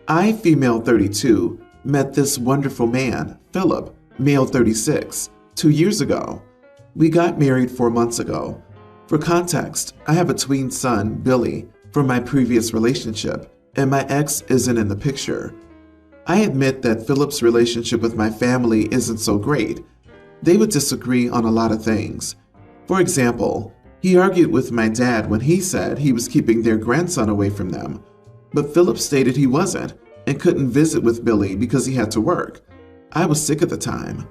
I, female 32, met this wonderful man, Philip, male 36, 2 years ago. We got married 4 months ago. For context, I have a tween son, Billy, from my previous relationship, and my ex isn't in the picture. I admit that Philip's relationship with my family isn't so great. They would disagree on a lot of things. For example, he argued with my dad when he said he was keeping their grandson away from them, but Philip stated he wasn't and couldn't visit with Billy because he had to work. I was sick at the time.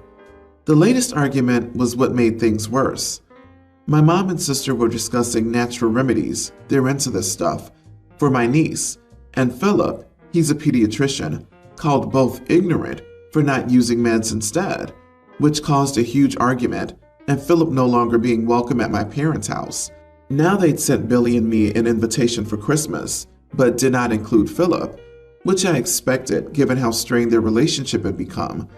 The latest argument was what made things worse. My mom and sister were discussing natural remedies, they're into this stuff, for my niece, and Philip, he's a pediatrician, called both ignorant for not using meds instead, which caused a huge argument and Philip no longer being welcome at my parents' house. Now they'd sent Billy and me an invitation for Christmas, but did not include Philip, which I expected given how strained their relationship had become.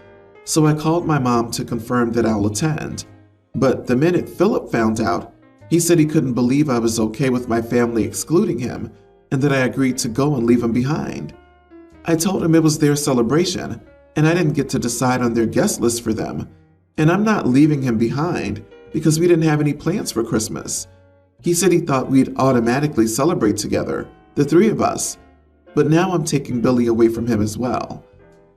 So I called my mom to confirm that I'll attend. But the minute Philip found out, he said he couldn't believe I was okay with my family excluding him and that I agreed to go and leave him behind. I told him it was their celebration and I didn't get to decide on their guest list for them. And I'm not leaving him behind because we didn't have any plans for Christmas. He said he thought we'd automatically celebrate together, the three of us. But now I'm taking Billy away from him as well.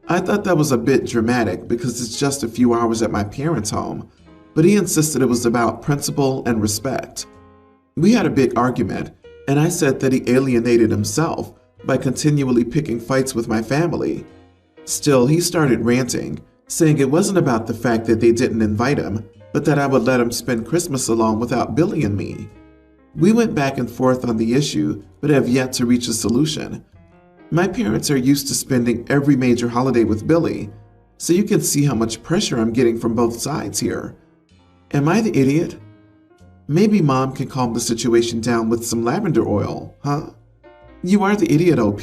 I thought that was a bit dramatic because it's just a few hours at my parents' home, but he insisted it was about principle and respect. We had a big argument, and I said that he alienated himself by continually picking fights with my family. Still, he started ranting, saying it wasn't about the fact that they didn't invite him, but that I would let him spend Christmas alone without Billy and me. We went back and forth on the issue, but have yet to reach a solution. My parents are used to spending every major holiday with Billy, so you can see how much pressure I'm getting from both sides here. Am I the idiot? Maybe Mom can calm the situation down with some lavender oil, huh? You are the idiot, OP.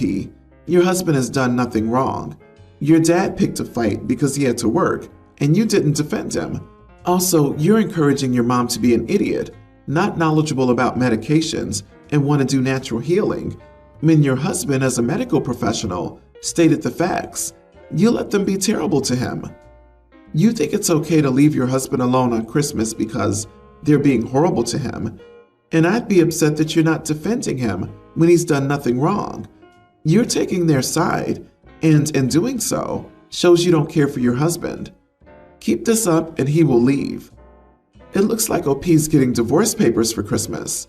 Your husband has done nothing wrong. Your dad picked a fight because he had to work, and you didn't defend him. Also, you're encouraging your mom to be an idiot, not knowledgeable about medications, and want to do natural healing, when your husband, as a medical professional, stated the facts. You let them be terrible to him. You think it's okay to leave your husband alone on Christmas because they're being horrible to him, and I'd be upset that you're not defending him when he's done nothing wrong. You're taking their side, and in doing so, shows you don't care for your husband. Keep this up and he will leave. It looks like OP's getting divorce papers for Christmas.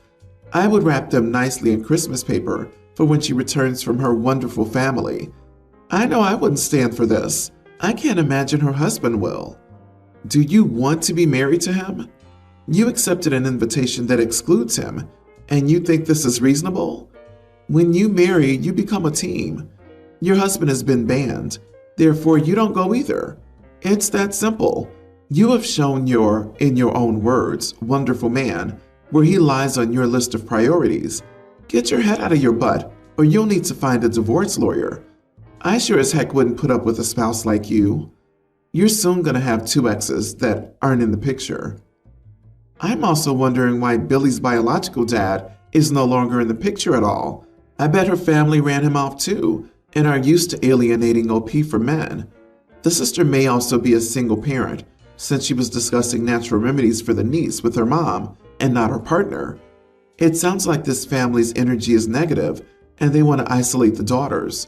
I would wrap them nicely in Christmas paper for when she returns from her wonderful family. I know I wouldn't stand for this. I can't imagine her husband will. Do you want to be married to him? You accepted an invitation that excludes him, and you think this is reasonable? When you marry, you become a team. Your husband has been banned, therefore you don't go either. It's that simple. You have shown your, in your own words, wonderful man, where he lies on your list of priorities. Get your head out of your butt, or you'll need to find a divorce lawyer. I sure as heck wouldn't put up with a spouse like you. You're soon gonna have 2 exes that aren't in the picture. I'm also wondering why Billy's biological dad is no longer in the picture at all. I bet her family ran him off too, and are used to alienating OP for men. The sister may also be a single parent, since she was discussing natural remedies for the niece with her mom and not her partner. It sounds like this family's energy is negative, and they want to isolate the daughters.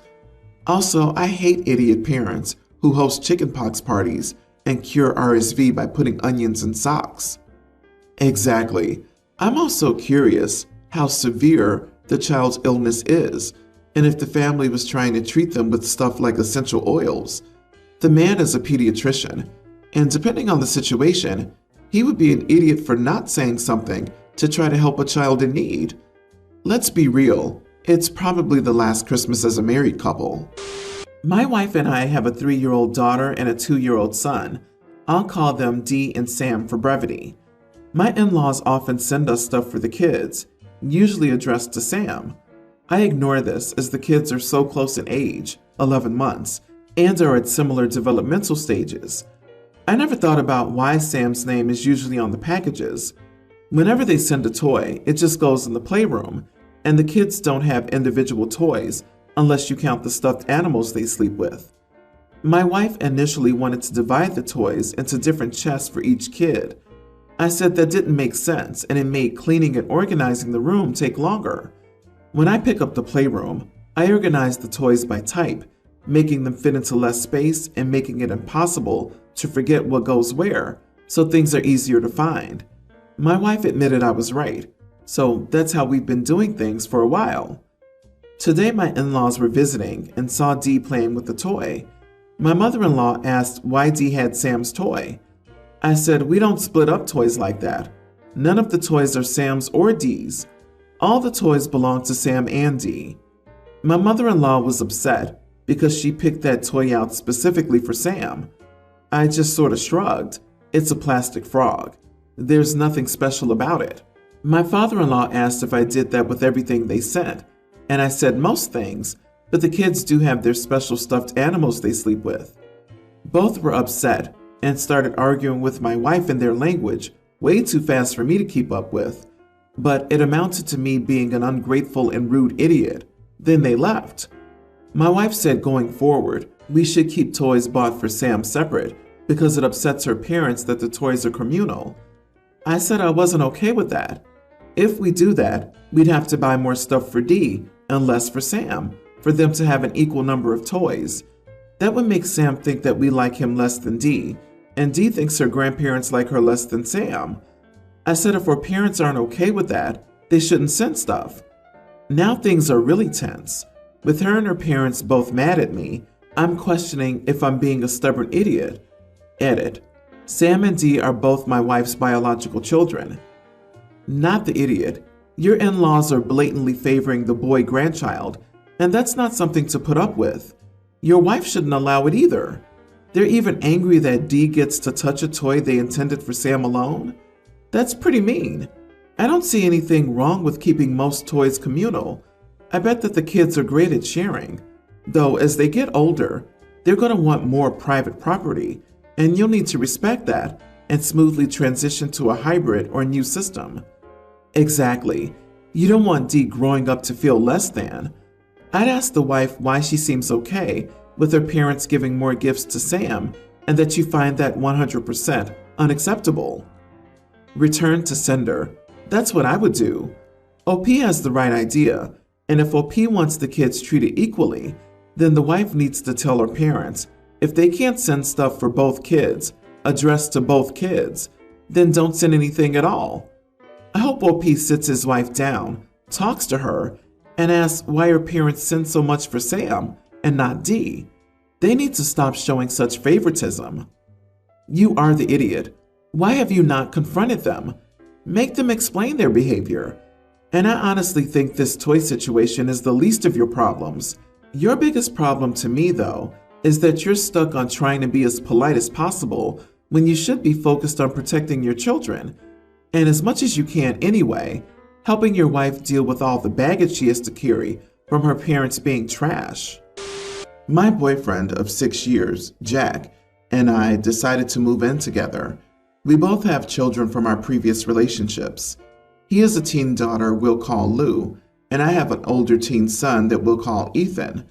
Also, I hate idiot parents who host chickenpox parties and cure RSV by putting onions in socks. Exactly. I'm also curious how severe the child's illness is, and if the family was trying to treat them with stuff like essential oils. The man is a pediatrician, and depending on the situation, he would be an idiot for not saying something to try to help a child in need. Let's be real, it's probably the last Christmas as a married couple. My wife and I have a 3-year-old daughter and a 2-year-old son. I'll call them Dee and Sam for brevity. My in-laws often send us stuff for the kids, usually addressed to Sam. I ignore this as the kids are so close in age, 11 months, and are at similar developmental stages. I never thought about why Sam's name is usually on the packages. Whenever they send a toy, it just goes in the playroom, and the kids don't have individual toys unless you count the stuffed animals they sleep with. My wife initially wanted to divide the toys into different chests for each kid. I said that didn't make sense, and it made cleaning and organizing the room take longer. When I pick up the playroom, I organize the toys by type, making them fit into less space and making it impossible to forget what goes where, so things are easier to find. My wife admitted I was right, so that's how we've been doing things for a while. Today my in-laws were visiting and saw Dee playing with the toy. My mother-in-law asked why Dee had Sam's toy. I said we don't split up toys like that. None of the toys are Sam's or Dee's. All the toys belong to Sam and Dee. My mother-in-law was upset because she picked that toy out specifically for Sam. I just sort of shrugged. It's a plastic frog. There's nothing special about it. My father-in-law asked if I did that with everything they sent, and I said most things, but the kids do have their special stuffed animals they sleep with. Both were upset and started arguing with my wife in their language, way too fast for me to keep up with, but it amounted to me being an ungrateful and rude idiot. Then they left. My wife said going forward, we should keep toys bought for Sam separate because it upsets her parents that the toys are communal. I said I wasn't okay with that. If we do that, we'd have to buy more stuff for Dee and less for Sam, for them to have an equal number of toys. That would make Sam think that we like him less than Dee, and Dee thinks her grandparents like her less than Sam. I said if her parents aren't okay with that, they shouldn't send stuff. Now things are really tense. With her and her parents both mad at me, I'm questioning if I'm being a stubborn idiot. Edit. Sam and Dee are both my wife's biological children. Not the idiot. Your in-laws are blatantly favoring the boy grandchild, and that's not something to put up with. Your wife shouldn't allow it either. They're even angry that Dee gets to touch a toy they intended for Sam alone. That's pretty mean. I don't see anything wrong with keeping most toys communal. I bet that the kids are great at sharing. Though as they get older, they're going to want more private property, and you'll need to respect that and smoothly transition to a hybrid or new system. Exactly. You don't want Dee growing up to feel less than. I'd ask the wife why she seems okay with her parents giving more gifts to Sam and that you find that 100% unacceptable. Return to sender. That's what I would do. OP has the right idea, and if OP wants the kids treated equally, then the wife needs to tell her parents if they can't send stuff for both kids, addressed to both kids, then don't send anything at all. I hope OP sits his wife down, talks to her, and asks why her parents send so much for Sam and not Dee. They need to stop showing such favoritism. You are the idiot. Why have you not confronted them? Make them explain their behavior. And I honestly think this toy situation is the least of your problems. Your biggest problem to me, though, is that you're stuck on trying to be as polite as possible when you should be focused on protecting your children, and as much as you can anyway, helping your wife deal with all the baggage she has to carry from her parents being trash. My boyfriend of 6 years, Jack, and I decided to move in together. We both have children from our previous relationships. He has a teen daughter we'll call Lou, and I have an older teen son that we'll call Ethan.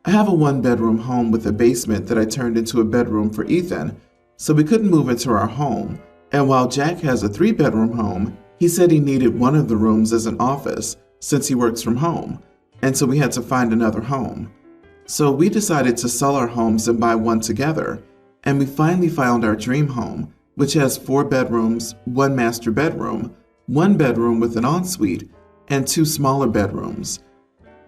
I have a 1-bedroom home with a basement that I turned into a bedroom for Ethan, so we couldn't move into our home. And while Jack has a 3-bedroom home, he said he needed one of the rooms as an office since he works from home, and so we had to find another home. So we decided to sell our homes and buy one together, and we finally found our dream home, which has 4 bedrooms, 1 master bedroom, 1 bedroom with an ensuite, and 2 smaller bedrooms.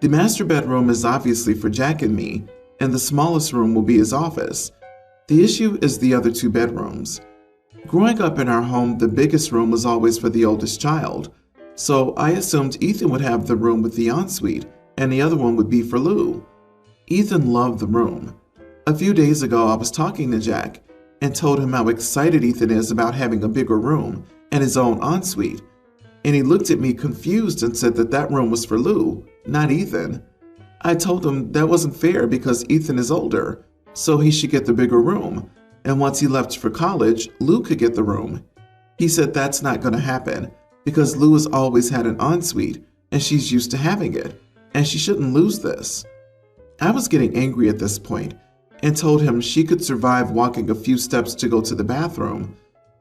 The master bedroom is obviously for Jack and me, and the smallest room will be his office. The issue is the other 2 bedrooms. Growing up in our home, the biggest room was always for the oldest child, so I assumed Ethan would have the room with the ensuite, and the other one would be for Lou. Ethan loved the room. A few days ago, I was talking to Jack and told him how excited Ethan is about having a bigger room and his own ensuite, and he looked at me confused and said that that room was for Lou, not Ethan. I told him that wasn't fair because Ethan is older, so he should get the bigger room, and once he left for college, Lou could get the room. He said that's not going to happen because Lou has always had an ensuite and she's used to having it, and she shouldn't lose this. I was getting angry at this point and told him she could survive walking a few steps to go to the bathroom,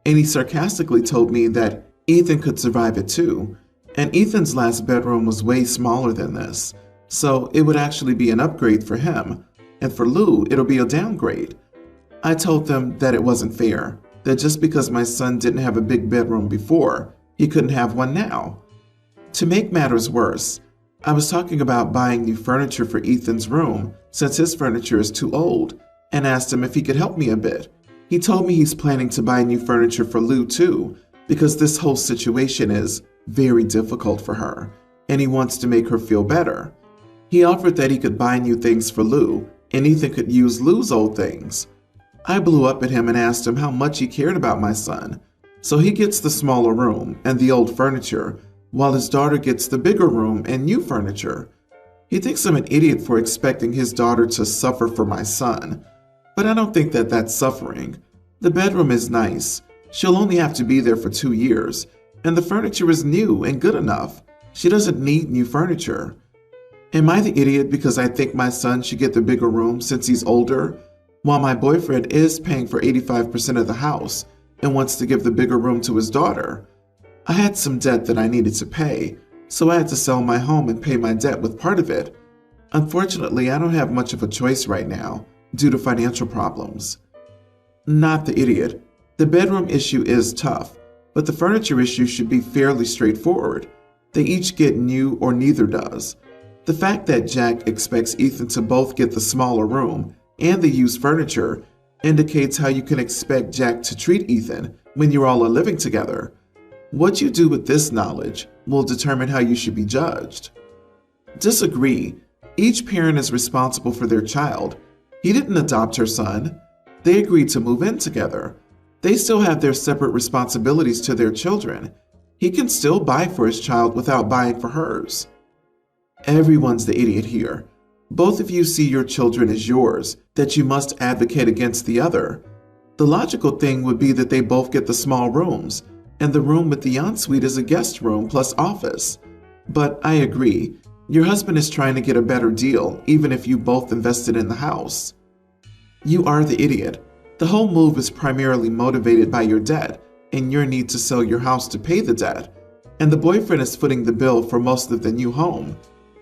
and he sarcastically told me that Ethan could survive it too, and Ethan's last bedroom was way smaller than this, so it would actually be an upgrade for him, and for Lou, it'll be a downgrade. I told them that it wasn't fair, that just because my son didn't have a big bedroom before, he couldn't have one now. To make matters worse, I was talking about buying new furniture for Ethan's room since his furniture is too old, and asked him if he could help me a bit. He told me he's planning to buy new furniture for Lou too, because this whole situation is very difficult for her, and he wants to make her feel better. He offered that he could buy new things for Lou, and Ethan could use Lou's old things. I blew up at him and asked him how much he cared about my son, so he gets the smaller room and the old furniture, while his daughter gets the bigger room and new furniture. He thinks I'm an idiot for expecting his daughter to suffer for my son, but I don't think that that's suffering. The bedroom is nice. She'll only have to be there for 2 years, and the furniture is new and good enough. She doesn't need new furniture. Am I the idiot because I think my son should get the bigger room since he's older, while my boyfriend is paying for 85% of the house and wants to give the bigger room to his daughter? I had some debt that I needed to pay, so I had to sell my home and pay my debt with part of it. Unfortunately, I don't have much of a choice right now due to financial problems. Not the idiot. The bedroom issue is tough, but the furniture issue should be fairly straightforward. They each get new or neither does. The fact that Jack expects Ethan to both get the smaller room and the used furniture indicates how you can expect Jack to treat Ethan when you all are living together. What you do with this knowledge will determine how you should be judged. Disagree. Each parent is responsible for their child. He didn't adopt her son. They agreed to move in together. They still have their separate responsibilities to their children. He can still buy for his child without buying for hers. Everyone's the idiot here. Both of you see your children as yours, that you must advocate against the other. The logical thing would be that they both get the small rooms, and the room with the ensuite is a guest room plus office. But I agree, your husband is trying to get a better deal even if you both invested in the house. You are the idiot. The whole move is primarily motivated by your debt and your need to sell your house to pay the debt, and the boyfriend is footing the bill for most of the new home.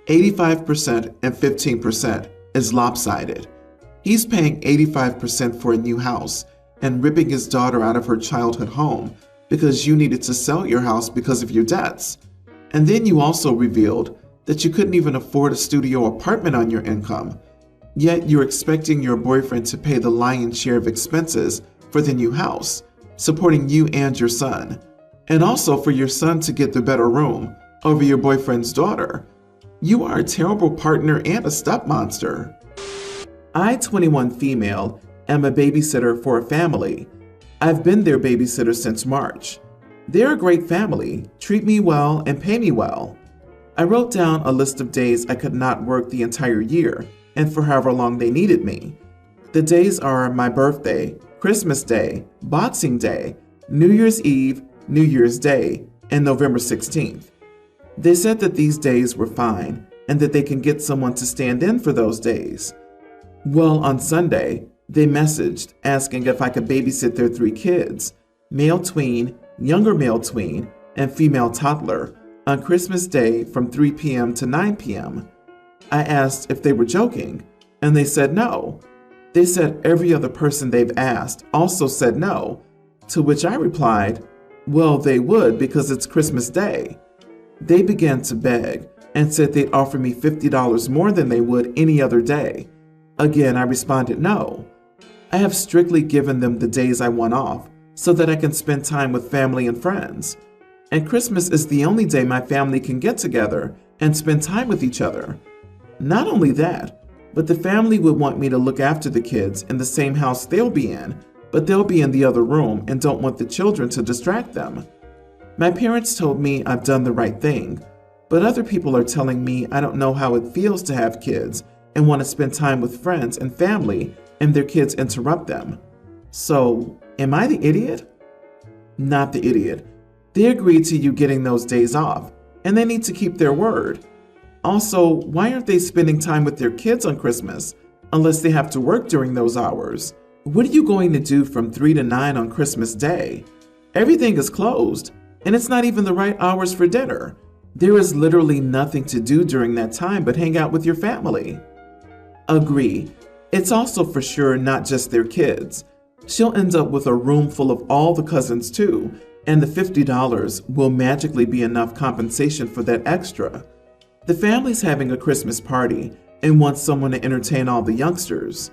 85% and 15% is lopsided. He's paying 85% for a new house and ripping his daughter out of her childhood home because you needed to sell your house because of your debts. And then you also revealed that you couldn't even afford a studio apartment on your income. Yet you're expecting your boyfriend to pay the lion's share of expenses for the new house, supporting you and your son, and also for your son to get the better room over your boyfriend's daughter. You are a terrible partner and a step monster. I, 21 female, am a babysitter for a family. I've been their babysitter since March. They're a great family, treat me well and pay me well. I wrote down a list of days I could not work the entire year and for however long they needed me. The days are my birthday, Christmas Day, Boxing Day, New Year's Eve, New Year's Day, and November 16th. They said that these days were fine and that they can get someone to stand in for those days. Well, on Sunday, they messaged asking if I could babysit their 3 kids, male tween, younger male tween, and female toddler, on Christmas Day from 3 p.m. to 9 p.m. I asked if they were joking, and they said no. They said every other person they've asked also said no, to which I replied, well, they would because it's Christmas Day. They began to beg and said they'd offer me $50 more than they would any other day. Again, I responded no. I have strictly given them the days I want off so that I can spend time with family and friends. And Christmas is the only day my family can get together and spend time with each other. Not only that, but the family would want me to look after the kids in the same house they'll be in, but they'll be in the other room and don't want the children to distract them. My parents told me I've done the right thing, but other people are telling me I don't know how it feels to have kids and want to spend time with friends and family and their kids interrupt them. So, am I the idiot? Not the idiot. They agreed to you getting those days off, and they need to keep their word. Also, why aren't they spending time with their kids on Christmas unless they have to work during those hours? What are you going to do from 3 to 9 on Christmas Day? Everything is closed, and it's not even the right hours for dinner. There is literally nothing to do during that time but hang out with your family. Agree. It's also for sure not just their kids. She'll end up with a room full of all the cousins too, and the $50 will magically be enough compensation for that extra. The family's having a Christmas party and wants someone to entertain all the youngsters.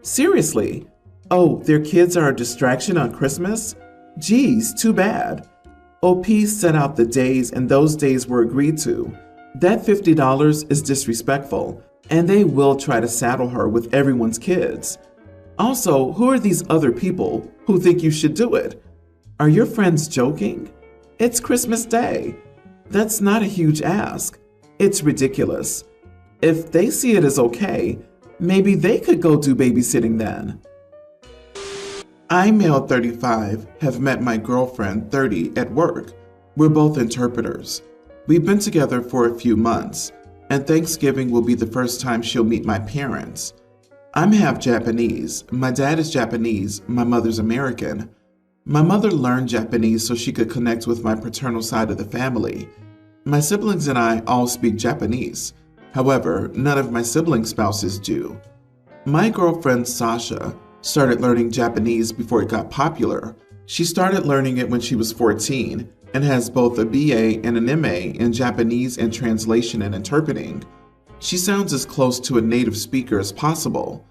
Seriously? Oh, their kids are a distraction on Christmas? Geez, too bad. OP set out the days and those days were agreed to. That $50 is disrespectful, and they will try to saddle her with everyone's kids. Also, who are these other people who think you should do it? Are your friends joking? It's Christmas Day. That's not a huge ask. It's ridiculous. If they see it as okay, maybe they could go do babysitting then. I, male 35, have met my girlfriend 30 at work. We're both interpreters. We've been together for a few months, and Thanksgiving will be the first time she'll meet my parents. I'm half Japanese. My dad is Japanese, my mother's American. My mother learned Japanese so she could connect with my paternal side of the family. My siblings and I all speak Japanese. However, none of my sibling spouses do. My girlfriend Sasha started learning Japanese before it got popular. She started learning it when she was 14 and has both a BA and an MA in Japanese and translation and interpreting. She sounds as close to a native speaker as possible.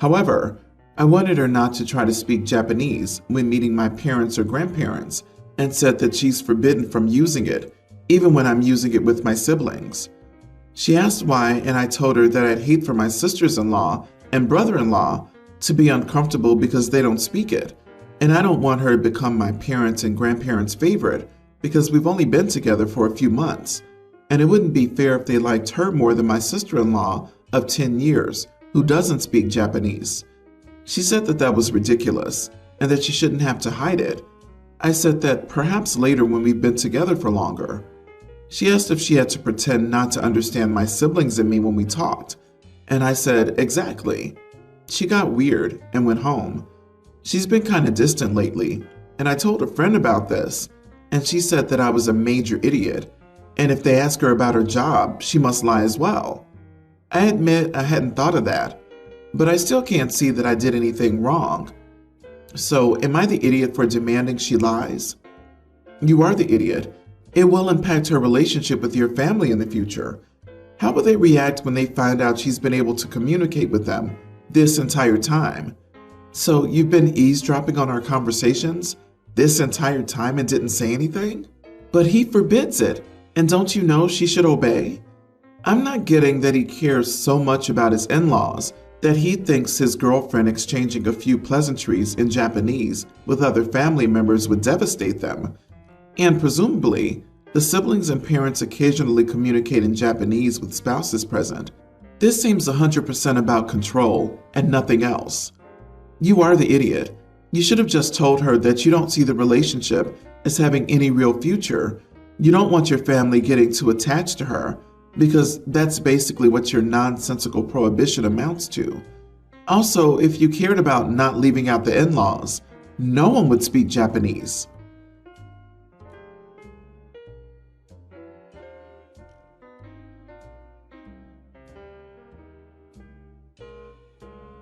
However, I wanted her not to try to speak Japanese when meeting my parents or grandparents and said that she's forbidden from using it, even when I'm using it with my siblings. She asked why, and I told her that I'd hate for my sisters-in-law and brother-in-law to be uncomfortable because they don't speak it, and I don't want her to become my parents' and grandparents' favorite because we've only been together for a few months, and it wouldn't be fair if they liked her more than my sister-in-law of 10 years who doesn't speak Japanese. She said that that was ridiculous and that she shouldn't have to hide it. I said that perhaps later when we've been together for longer. She asked if she had to pretend not to understand my siblings and me when we talked, and I said, exactly. She got weird and went home. She's been kind of distant lately, and I told a friend about this, and she said that I was a major idiot, and if they ask her about her job, she must lie as well. I admit I hadn't thought of that, but I still can't see that I did anything wrong. So, am I the idiot for demanding she lies? You are the idiot. It will impact her relationship with your family in the future. How will they react when they find out she's been able to communicate with them this entire time? So, you've been eavesdropping on our conversations this entire time and didn't say anything? But he forbids it, and don't you know she should obey? I'm not getting that he cares so much about his in-laws that he thinks his girlfriend exchanging a few pleasantries in Japanese with other family members would devastate them. And presumably, the siblings and parents occasionally communicate in Japanese with spouses present. This seems 100% about control and nothing else. You are the idiot. You should have just told her that you don't see the relationship as having any real future. You don't want your family getting too attached to her, because that's basically what your nonsensical prohibition amounts to. Also, if you cared about not leaving out the in-laws, no one would speak Japanese.